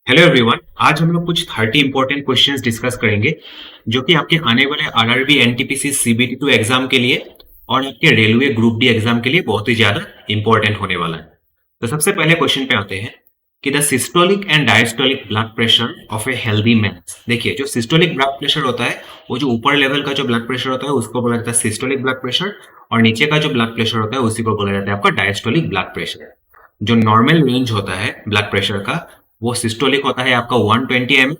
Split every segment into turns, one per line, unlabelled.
Hello everyone. आज हम लोग कुछ 30 इंपॉर्टेंट क्वेश्चंस डिस्कस करेंगे जो कि आपके आने वाले आरआरबी एनटीपीसी सीबीटी 2 एग्जाम के लिए और आपके रेलवे ग्रुप डी एग्जाम के लिए बहुत ही ज्यादा इंपॉर्टेंट होने वाला है। तो सबसे पहले क्वेश्चन पे आते हैं कि the systolic and diastolic blood pressure of a healthy man. देखिए, जो सिस्टोलिक ब्लड प्रेशर होता है वो जो ऊपर लेवल का जो ब्लड प्रेशर होता है उसको बोला जाता है सिस्टोलिक ब्लड प्रेशर, और नीचे का जो ब्लड प्रेशर होता है उसी को बोला जाता है आपका डायस्टोलिक ब्लड प्रेशर। जो नॉर्मल रेंज होता है ब्लड प्रेशर का वो सिस्टोलिक होता है आपका 120 mm,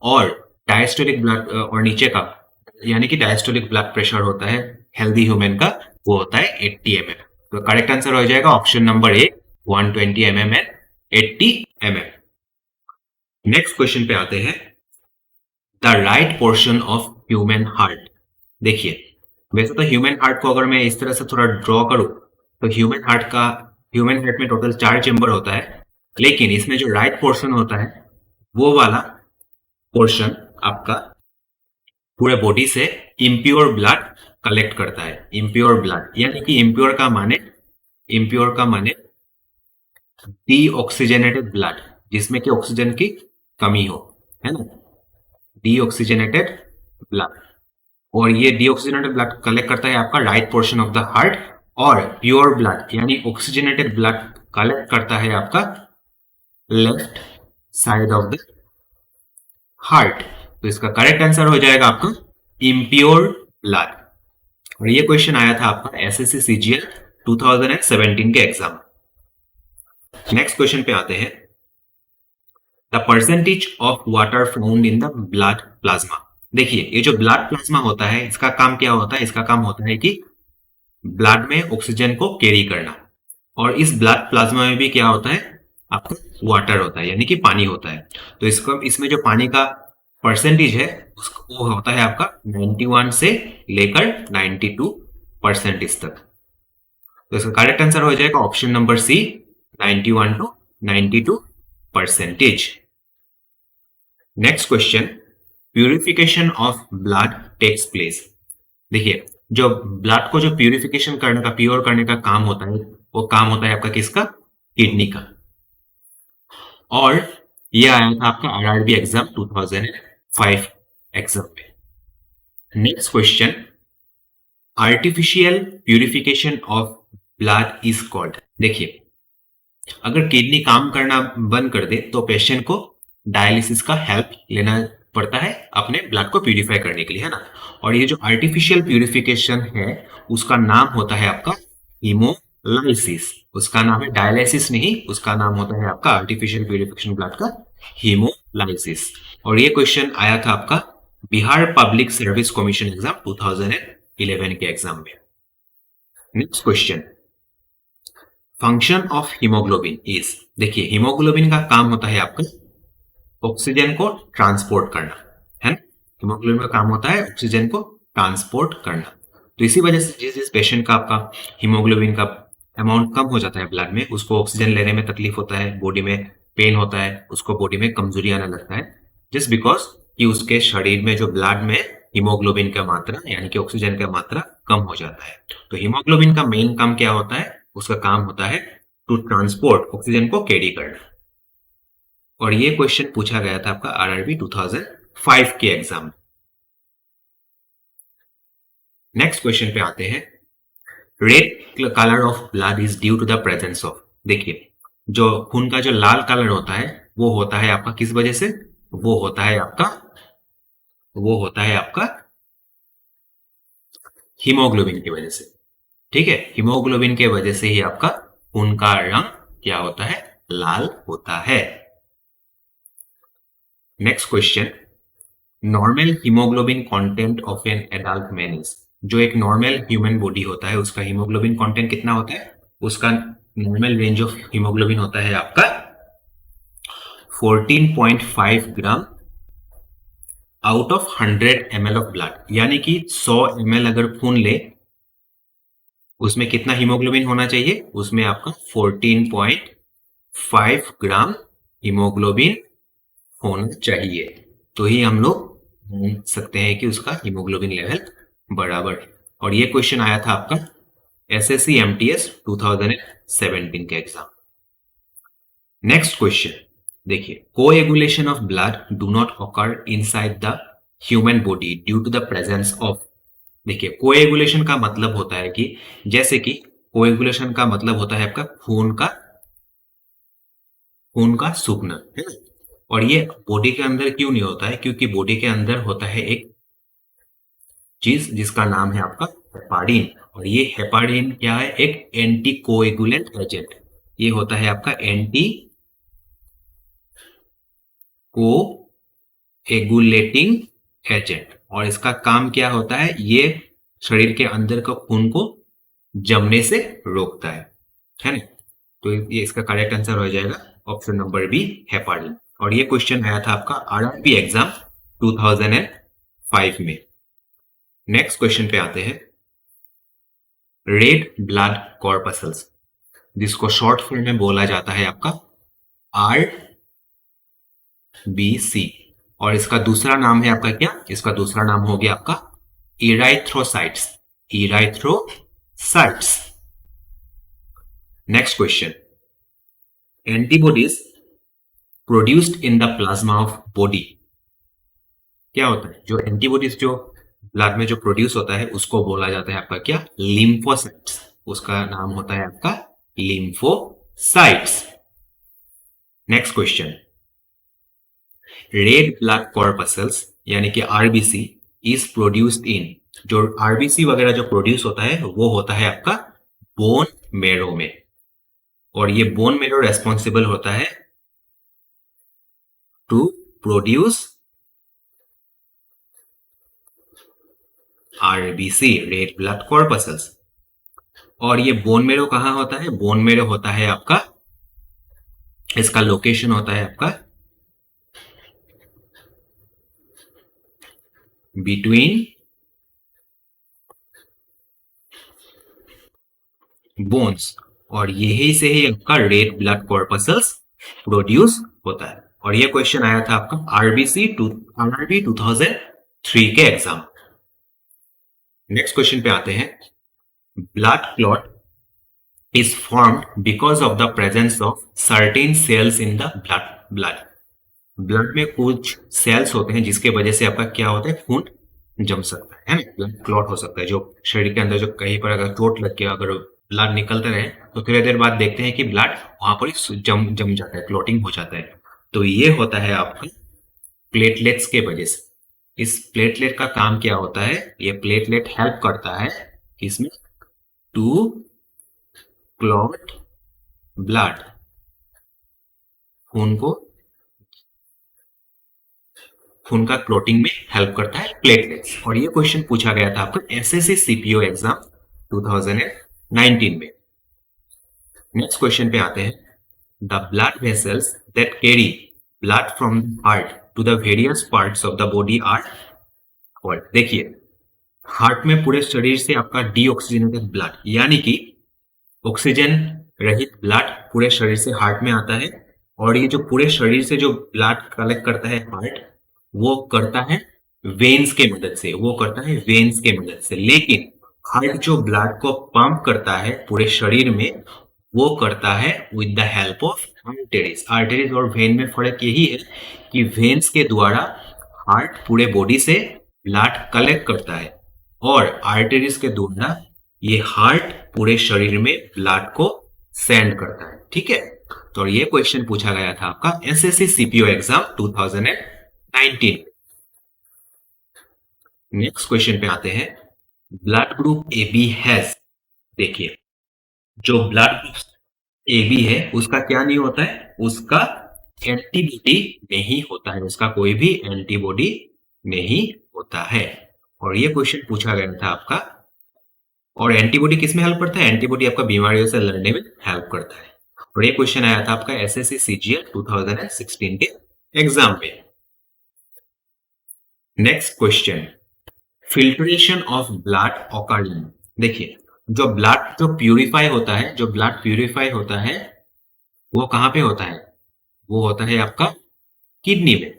और डायस्टोलिक ब्लड और नीचे का यानी कि डायस्टोलिक ब्लड प्रेशर होता है हेल्दी ह्यूमन का, वो होता है 80 mm। तो करेक्ट आंसर हो जाएगा option number A, 120 mm and 80 mm। Next question पे आते हैं, the right portion of human heart. देखिए, वैसे तो ह्यूमन हार्ट को अगर मैं इस तरह से थोड़ा ड्रॉ करूं तो ह्यूमन हार्ट में टोटल 4 चेंबर होता है, लेकिन इसमें जो राइट पोर्शन होता है वो वाला पोर्शन आपका पूरे बॉडी से इम्प्योर ब्लड कलेक्ट करता है। इम्प्योर ब्लड यानी कि इम्प्योर का माने डीऑक्सीजनेटेड ब्लड, जिसमें कि ऑक्सीजन की कमी हो, है ना, डीऑक्सीजनेटेड ब्लड। और ये डीऑक्सीजनेटेड ब्लड कलेक्ट करता है आपका right portion of the heart, और प्योर ब्लड यानी ऑक्सीजनेटेड ब्लड कलेक्ट करता है आपका left side of the heart. तो इसका करेक्ट आंसर हो जाएगा आपका इम्प्योर ब्लड। और ये क्वेश्चन आया था आपका एसएससी सीजीएल 2017 के एग्जाम। नेक्स्ट क्वेश्चन पे आते हैं, the percentage of water found in the blood plasma. देखिए, ये जो ब्लड प्लाज्मा होता है इसका काम क्या होता है? इसका काम होता है कि ब्लड में ऑक्सीजन को कैरी करना, और इस ब्लड प्लाज्मा में भी क्या होता है आपका वाटर होता है यानी कि पानी होता है। तो इसमें जो पानी का परसेंटेज है वो होता है आपका 91 से लेकर 92% तक। तो इसका करेक्ट आंसर हो जाएगा option number C, 91 to 92%। Next question, purification of blood takes place. देखिए, जो ब्लड को जो प्यूरिफिकेशन करने का, प्योर करने का काम होता है वो काम होता है आपका किसका? किडनी का। और ये आया था आपका आरआरबी एग्जाम 2005 एग्जाम पे। Next question, artificial purification of blood is called. देखिए, अगर किडनी काम करना बंद कर दे तो पेशेंट को डायलिसिस का हेल्प लेना पड़ता है अपने ब्लड को प्यूरिफाई करने के लिए, है ना। और ये जो आर्टिफिशियल प्यूरिफिकेशन है उसका नाम होता है आपका हीमोलाइसिस। उसका नाम है डायलिसिस नहीं, उसका नाम होता है आपका आर्टिफिशियल प्यूरिफिकेशन ब्लड का हीमोलाइसिस। और ये क्वेश्चन आया था आपका Bihar public service commission exam 2011 के एग्जाम में। Next question, function of haemoglobin is. देखिए, हीमोग्लोबिन का काम होता है आपका ऑक्सीजन को ट्रांसपोर्ट करना, है ना। हीमोग्लोबिन का काम होता है ऑक्सीजन को ट्रांसपोर्ट करना। तो इसी वजह से जिस पेशेंट का आपका हीमोग्लोबिन का अमाउंट कम हो जाता है ब्लड में, उसको ऑक्सीजन लेने में तकलीफ होता है, बॉडी में पेन होता है, उसको बॉडी में कमजोरी आने लगता है, जस्ट बिकॉज कि उसके शरीर में जो ब्लड में हीमोग्लोबिन का मात्रा यानी कि ऑक्सीजन का मात्रा कम हो जाता है। तो हीमोग्लोबिन का मेन काम क्या होता है? उसका काम होता है टू ट्रांसपोर्ट, ऑक्सीजन को कैरी करना। और ये क्वेश्चन पूछा गया था आपका आरआरबी 2005 के एग्जाम में। नेक्स्ट क्वेश्चन पे आते हैं, red colour of blood is due to the presence of. देखिए, जो खून का जो लाल कलर होता है वो होता है आपका किस वजह से? वो होता है आपका हीमोग्लोबिन की वजह से। ठीक है, हीमोग्लोबिन के वजह से ही आपका खून का रंग क्या होता है? लाल होता है। Next question, normal haemoglobin content of an adult man is. जो एक नॉर्मल ह्यूमन बॉडी होता है उसका हीमोग्लोबिन कंटेंट कितना होता है? उसका नॉर्मल रेंज ऑफ हीमोग्लोबिन होता है आपका 14.5 gram out of 100 ml of blood. यानी कि 100 ml अगर खून ले उसमें कितना हीमोग्लोबिन होना चाहिए? उसमें आपका 14.5 ग्राम हीमोग्लोबिन होना चाहिए, तो ही हम लोग मान सकते हैं कि उसका हीमोग्लोबिन लेवल बराबर है। और ये क्वेश्चन आया था आपका एसएससी एमटीएस 2017 के एग्जाम। नेक्स्ट क्वेश्चन, देखिए, coagulation of blood do not occur inside the human body due to the presence of. देखिए, कोएगुलेशन का मतलब होता है कि जैसे कि कोएगुलेशन का मतलब होता है आपका खून का सूखना, है ना। और ये बॉडी के अंदर क्यों नहीं होता है? क्योंकि बॉडी के अंदर होता है एक चीज जिसका नाम है आपका हेपारिन। और ये हेपारिन क्या है? एक एंटी कोएगुलेंट एजेंट। ये होता है आपका एंटी कोएगुलेटिंग एजेंट। और इसका काम क्या होता है? ये शरीर के अंदर का खून को जमने से रोकता है ना। तो ये इसका करेक्ट आंसर हो जाएगा ऑप्शन नंबर बी, हेपारिन। और ये क्वेश्चन आया था आपका आरआरबी एग्जाम 2005 में। नेक्स्ट क्वेश्चन पे आते हैं, रेड ब्लड कॉर्पसल्स, जिसको शॉर्ट फॉर्म में बोला जाता है आपका आरबीसी। और इसका दूसरा नाम है आपका क्या? इसका दूसरा नाम हो गया आपका erythrocytes. Erythrocytes. Next question, antibodies produced in the plasma of body, क्या होता है? जो एंटीबॉडीज जो ब्लड में जो प्रोड्यूस होता है उसको बोला जाता है आपका क्या? लिम्फोसाइट्स। उसका नाम होता है आपका lymphocytes. Next question, red blood corpuscles यानी कि आरबीसी इज प्रोड्यूस्ड इन, जो आरबीसी वगैरह जो प्रोड्यूस होता है वो होता है आपका बोन मेरो में। और ये बोन मेरो रेस्पॉन्सिबल होता है to produce RBC, red blood corpuscles. और ये बोन मेरो कहां होता है? बोन मेरो होता है आपका, इसका लोकेशन होता है आपका बिटवीन बोन्स। और यही से ही आपका रेड ब्लड कॉर्पसल्स प्रोड्यूस होता है। और ये क्वेश्चन आया था आपका आरआरबी 2003 के एग्जाम। नेक्स्ट क्वेश्चन पे आते हैं, blood clot is formed because of the presence of certain cells in the blood. Blood में कुछ सेल्स होते हैं जिसके वजह से आपका क्या होता है? खून जम सकता है ना, ब्लड क्लॉट हो सकता है। जो शरीर के अंदर जो कहीं पर अगर चोट लग के अगर ब्लड निकलते रहे तो थोड़ी देर बाद देखते हैं कि ब्लड वहां पर ही जम जम जाता है, क्लॉटिंग हो जाता है। तो ये होता है आपका प्लेटलेट्स के वजह से। इस प्लेटलेट का काम क्या होता है? ये प्लेटलेट हेल्प करता है इसमें टू क्लॉट ब्लड, खून का क्लॉटिंग में हेल्प करता है प्लेटलेट्स। और ये क्वेश्चन पूछा गया था आपका एसएससी सीपीओ एग्जाम 2019 में। नेक्स्ट क्वेश्चन पे आते हैं, the blood vessels that carry blood from heart to the various parts of the body are called. देखिए, हार्ट में पूरे शरीर से आपका डीऑक्सीजनेटेड ब्लड यानी कि ऑक्सीजन रहित ब्लड पूरे शरीर से हार्ट में आता है। और ये जो पूरे शरीर से जो ब्लड कलेक्ट करता है हार्ट, वो करता है वेन्स के मदद से, लेकिन हार्ट जो ब्लड को पंप करता है पूरे शरीर में, वो करता है with the help of arteries. Arteries और वेन में फर्क यही है कि वेन्स के द्वारा हार्ट पूरे बॉडी से ब्लड कलेक्ट करता है और आर्टरीज के द्वारा ये हार्ट पूरे शरीर में ब्लड को सेंड करता है। ठीक है, तो ये क्वेश्चन पूछा गया था आपका SSC CPO exam 2019। Next question पे आते हैं, blood group A B has. देखिए, जो ब्लड ग्रुप ए बी है उसका क्या नहीं होता है? उसका एंटीबॉडी नहीं होता है, उसका कोई भी एंटीबॉडी नहीं होता है। और ये क्वेश्चन पूछा गया था आपका। और एंटीबॉडी किस में हेल्प करता है? एंटीबॉडी आपका बीमारियों से लड़ने में हेल्प करता है। और ये क्वेश्चन आया था आपका एसएससी सीजीएल 2016 के एग्जाम में। Next question, filtration of blood occurring. देखिए, जो ब्लड जो प्यूरिफाई होता है, वो कहां पे होता है? वो होता है आपका किडनी में।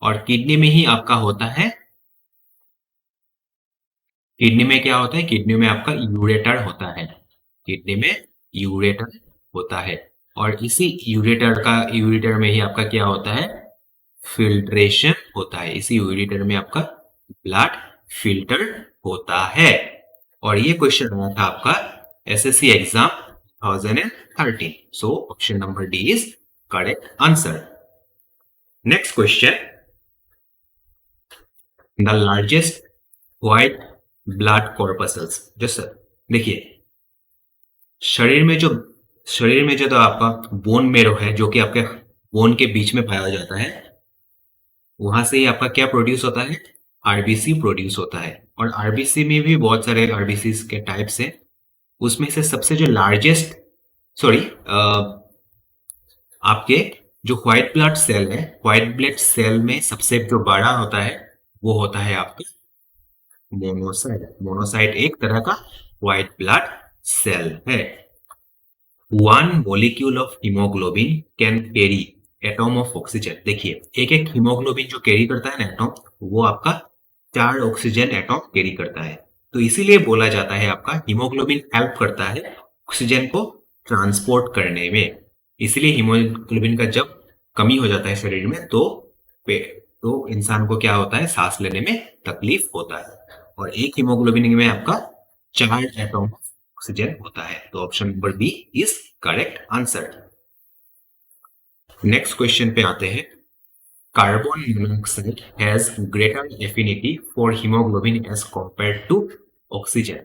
और किडनी में ही आपका होता है, किडनी में क्या होता है? किडनी में आपका यूरेटर होता है, किडनी में यूरेटर होता है। और इसी यूरेटर में ही आपका क्या होता है, फिल्ट्रेशन होता है। इसी यूरेटर में आपका ब्लड फिल्टर होता है। और ये क्वेश्चन आया था आपका SSC exam 2013। So option number D is correct answer. Next question, the largest white blood corpuscles. जैसे देखिए, शरीर में जो तो आपका बोन मेरो है, जो कि आपके बोन के बीच में पाया जाता है, वहां से ही आपका क्या प्रोड्यूस होता है, आरबीसी प्रोड्यूस होता है। और आरबीसी में भी बहुत सारे आरबीसी के टाइप्स हैं। उसमें से सबसे जो लार्जेस्ट, सॉरी, आपके जो व्हाइट ब्लड सेल है, व्हाइट ब्लड सेल में सबसे जो बड़ा होता है वो होता है आपका मोनोसाइट। मोनोसाइट एक तरह का व्हाइट ब्लड सेल है। One molecule of haemoglobin can carry atom of oxygen. देखिए, एक एक हीमोग्लोबिन जो कैरी करता है ना एटॉम, वो आपका 4 ऑक्सीजन एटॉम कैरी करता है। तो इसीलिए बोला जाता है आपका हीमोग्लोबिन हेल्प करता है ऑक्सीजन को ट्रांसपोर्ट करने में। इसलिए हीमोग्लोबिन का जब कमी हो जाता है शरीर में तो इंसान को क्या होता है, सांस लेने में तकलीफ होता है। और एक हीमोग्लोबिन में आपका 4 एटॉम ऑक्सीजन होता है। तो option number B is correct answer. Next question पे आते हैं, carbon monoxide has greater affinity for haemoglobin as compared to oxygen.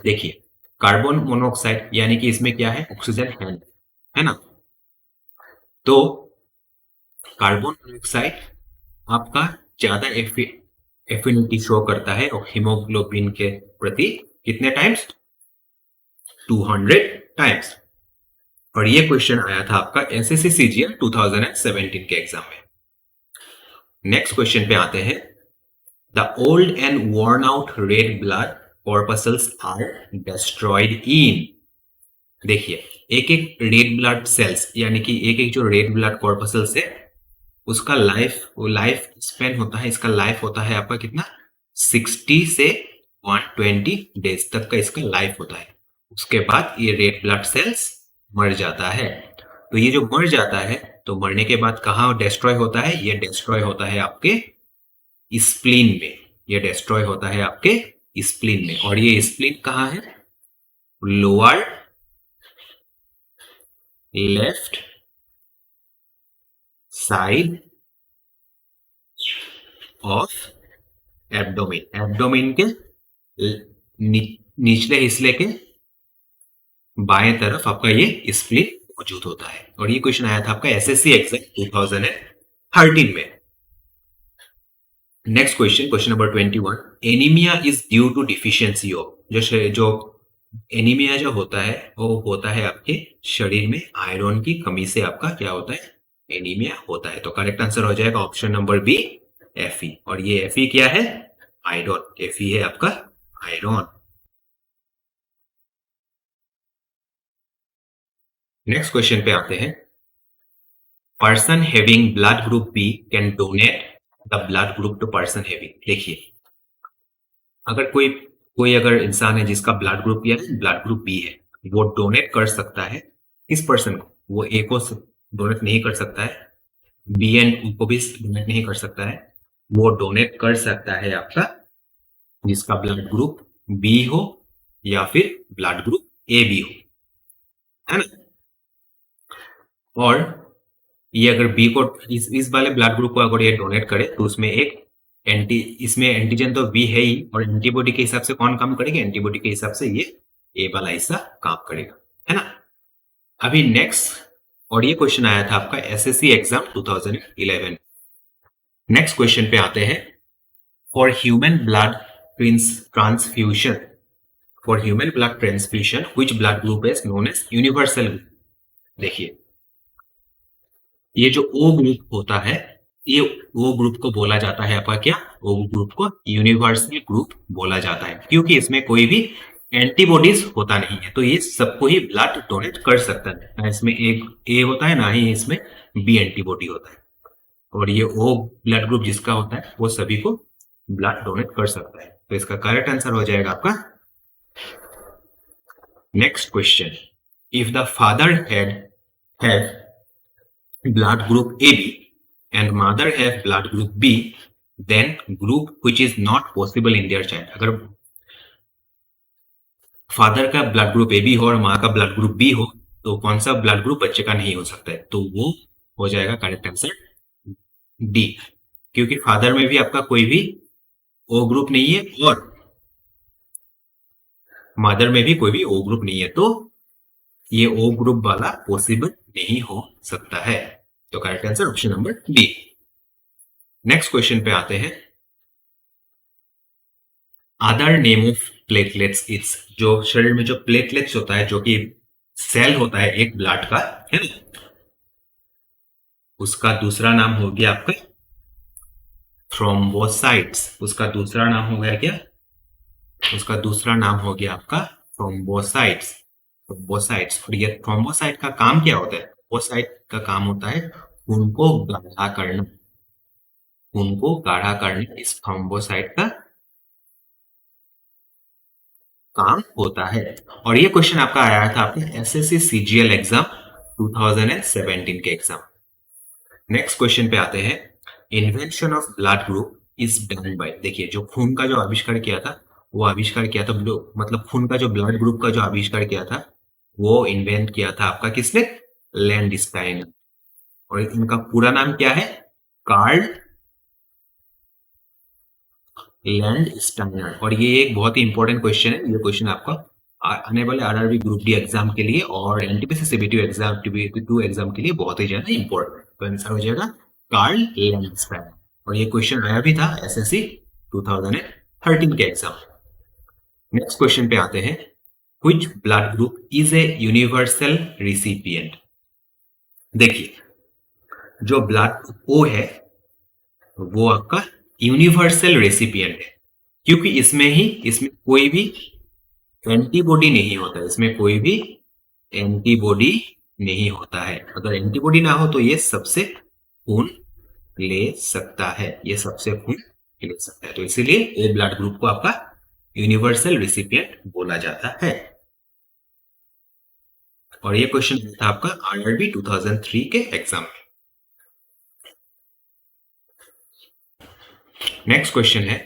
देखिए, कार्बन मोनोऑक्साइड यानी कि इसमें क्या है, ऑक्सीजन है ना। तो कार्बन मोनोऑक्साइड आपका ज्यादा एफिनिटी शो करता है और हीमोग्लोबिन के प्रति कितने टाइम्स, 200 टाइम्स। और ये क्वेश्चन आया था आपका एसएससी सीजीएल 2017 के एग्जाम में। नेक्स्ट क्वेश्चन पे आते हैं, the old and worn out red blood corpuscles are destroyed in. देखिए, एक एक रेड ब्लड सेल्स यानी कि एक एक जो रेड ब्लड कॉर्पसल्स है, उसका लाइफ स्पेन होता है, इसका लाइफ होता है आपका कितना, 60 से 120 डेज तक का इसका लाइफ होता है। उसके बाद ये रेड ब्लड सेल्स मर जाता है। तो ये जो मर जाता है, तो मरने के बाद कहाँ डिस्ट्रॉय होता है, ये डिस्ट्रॉय होता है आपके स्प्लीन में। ये डिस्ट्रॉय होता है आपके स्प्लीन में। और ये स्प्लीन कहाँ है, lower left side of abdomen. Abdomen के निचले हिस्से के बाएं तरफ आपका ये स्प्लीन मौजूद होता है। और ये क्वेश्चन आया था आपका एसएससी एग्जाम 2013 में। Next question number 21, anaemia is due to deficiency of. जो एनीमिया जो होता है वो होता है आपके शरीर में आयरन की कमी से आपका क्या होता है, एनीमिया होता है। तो करेक्ट आंसर हो जाएगा ऑप्शन नंबर बी, एफई। और ये एफई क्या है, आयरन। एफई है आपका आयरन। नेक्स्ट क्वेश्चन पे आते हैं, person having blood group B can donate the blood group to person having. देखिए, अगर कोई अगर इंसान है जिसका ब्लड ग्रुप बी है, वो डोनेट कर सकता है किस पर्सन को, वो ए को डोनेट नहीं कर सकता है, बी एंड ओ को भी डोनेट नहीं कर सकता है। वो डोनेट कर सकता है आपका जिसका ब्लड ग्रुप बी हो या फिर ब्लड ग्रुप ए बी हो, है ना। और ये अगर बी को इस वाले ब्लड ग्रुप को अगर ये डोनेट करे तो उसमें इसमें एंटीजन तो बी है ही, और एंटीबॉडी के हिसाब से कौन काम करेगा, एंटीबॉडी के हिसाब से ये ए वाला हिस्सा काम करेगा, है ना। अभी नेक्स्ट, और ये क्वेश्चन आया था आपका एसएससी एग्जाम 2011। नेक्स्ट क्वेश्चन पे आते हैं, for human blood transfusion which blood group is known as universal group. देखिए, ये जो ओ ग्रुप होता है, ये ओ ग्रुप को बोला जाता है आपका क्या, ओ ग्रुप को यूनिवर्सल ग्रुप बोला जाता है, क्योंकि इसमें कोई भी एंटीबॉडीज होता नहीं है। तो ये सबको ही ब्लड डोनेट कर सकता है, ना इसमें एक ए होता है ना ही इसमें बी एंटीबॉडी होता है। और ये ओ ब्लड ग्रुप जिसका होता है वो सभी को ब्लड डोनेट कर सकता है। तो इसका करेक्ट आंसर हो जाएगा आपका next question, if the father have blood group AB and mother have blood group B, then group which is not possible in their child. अगर फादर का ब्लड ग्रुप ए बी हो और माँ का blood group B हो तो कौन सा ब्लड ग्रुप बच्चे का नहीं हो सकता है, तो वो हो जाएगा करेक्ट आंसर डी, क्योंकि फादर में भी आपका कोई भी ओ ग्रुप नहीं है और मदर में भी कोई भी ओ ग्रुप नहीं है, तो ये ओ ग्रुप वाला पॉसिबल नहीं हो सकता है। तो correct answer option number D. Next question पे आते हैं। Other name of platelets is, जो शरीर में जो प्लेटलेट्स होता है, जो कि सेल होता है एक ब्लड का, है ना, उसका दूसरा नाम हो गया आपका थ्रोम्बोसाइट्स। उसका दूसरा नाम हो गया क्या? उसका दूसरा नाम हो गया आपका थ्रोम्बोसाइट्स। थ्रोम्बोसाइट्स। और ये थ्रोम्बोसाइट का काम क्या होता है? थ्रोम्बोसाइट का काम होता है खून को गाढ़ा करना। खून को गाढ़ा करना इस थ्रोम्बोसाइट का काम होता है। और ये क्वेश्चन आपका आया था आपके एसएससी सीजीएल एग्जाम 2017 के एग्जाम। नेक्स्ट क्वेश्चन पे आते हैं। Invention of blood group is done by, देखिए जो खून का जो आविष्कार किया था, वो आविष्कार किया था, मतलब खून का जो ब्लड ग्रुप का जो आविष्कार किया था वो इन्वेंट किया था आपका किसने? लैंडस्टाइन। और इनका पूरा नाम क्या है? Karl Landsteiner. और ये एक बहुत ही इंपॉर्टेंट क्वेश्चन है। ये क्वेश्चन आपका आने वाले आरआरबी ग्रुप डी एग्जाम के लिए और NTPC CBT exam two exam के लिए बहुत ही ज्यादा इंपॉर्टेंट। तो आंसर हो जाएगा कार्ल लैंडस्टाइनर। और ये क्वेश्चन आया भी था एसएससी 2013 के एग्जाम। नेक्स्ट क्वेश्चन पे आते हैं। Which blood group is a universal recipient? देखिए जो ब्लड ओ है वो आपका यूनिवर्सल रेसिपिएंट है, क्योंकि इसमें कोई भी एंटीबॉडी नहीं होता है। इसमें कोई भी एंटीबॉडी नहीं होता है। अगर एंटीबॉडी ना हो तो ये सबसे खून ले सकता है। ये सबसे खून ले सकता है, तो इसीलिए ए ब्लड ग्रुप को आपका यूनिवर्सल रेसिपिएंट बोला जाता है। और ये क्वेश्चन था आपका आरआरबी 2003 के एग्जाम में। नेक्स्ट क्वेश्चन है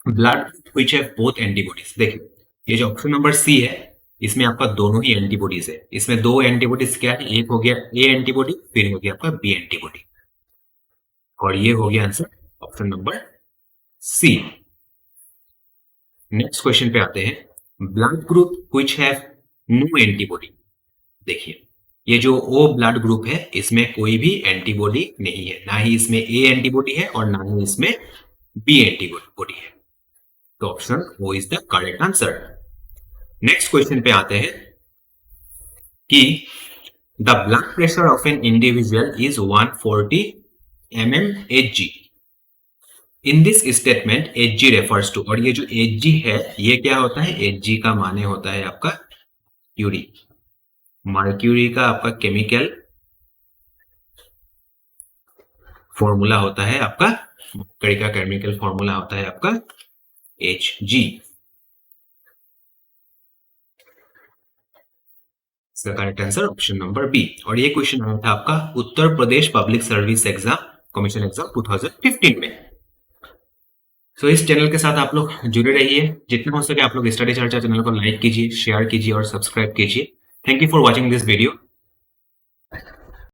blood which have both antibodies. देखिए ये जो ऑप्शन नंबर सी है इसमें आपका दोनों ही एंटीबॉडीज है। इसमें दो एंटीबॉडीज क्या है? एक हो गया ए एंटीबॉडी, फिर हो गया आपका बी एंटीबॉडी। और ये हो गया answer option number C. Next question पे आते हैं। Blood group which have no antibody. देखिए ये जो ओ ब्लड ग्रुप है इसमें कोई भी एंटीबॉडी नहीं है, ना ही इसमें ए एंटीबॉडी है और ना ही इसमें बी एंटीबॉडी है। तो option O is the correct answer. Next question पे आते हैं कि the blood pressure of an individual is 140 mmHg। In this statement Hg refers to, और ये जो Hg है ये क्या होता है? Hg का माने होता है आपका मर्क्यूरी। मर्क्यूरी का आपका केमिकल फॉर्मूला होता है आपका, मर्क्यूरी का केमिकल फॉर्मूला होता है आपका Hg। इसका correct answer option number B. और ये क्वेश्चन आया था आपका Uttar Pradesh public service exam commission exam 2015 में। सो इस चैनल के साथ आप लोग जुड़े रहिए। जितना हो सके आप लोग स्टडी चर्चा चैनल को लाइक कीजिए, शेयर कीजिए और सब्सक्राइब कीजिए। Thank you for watching this video.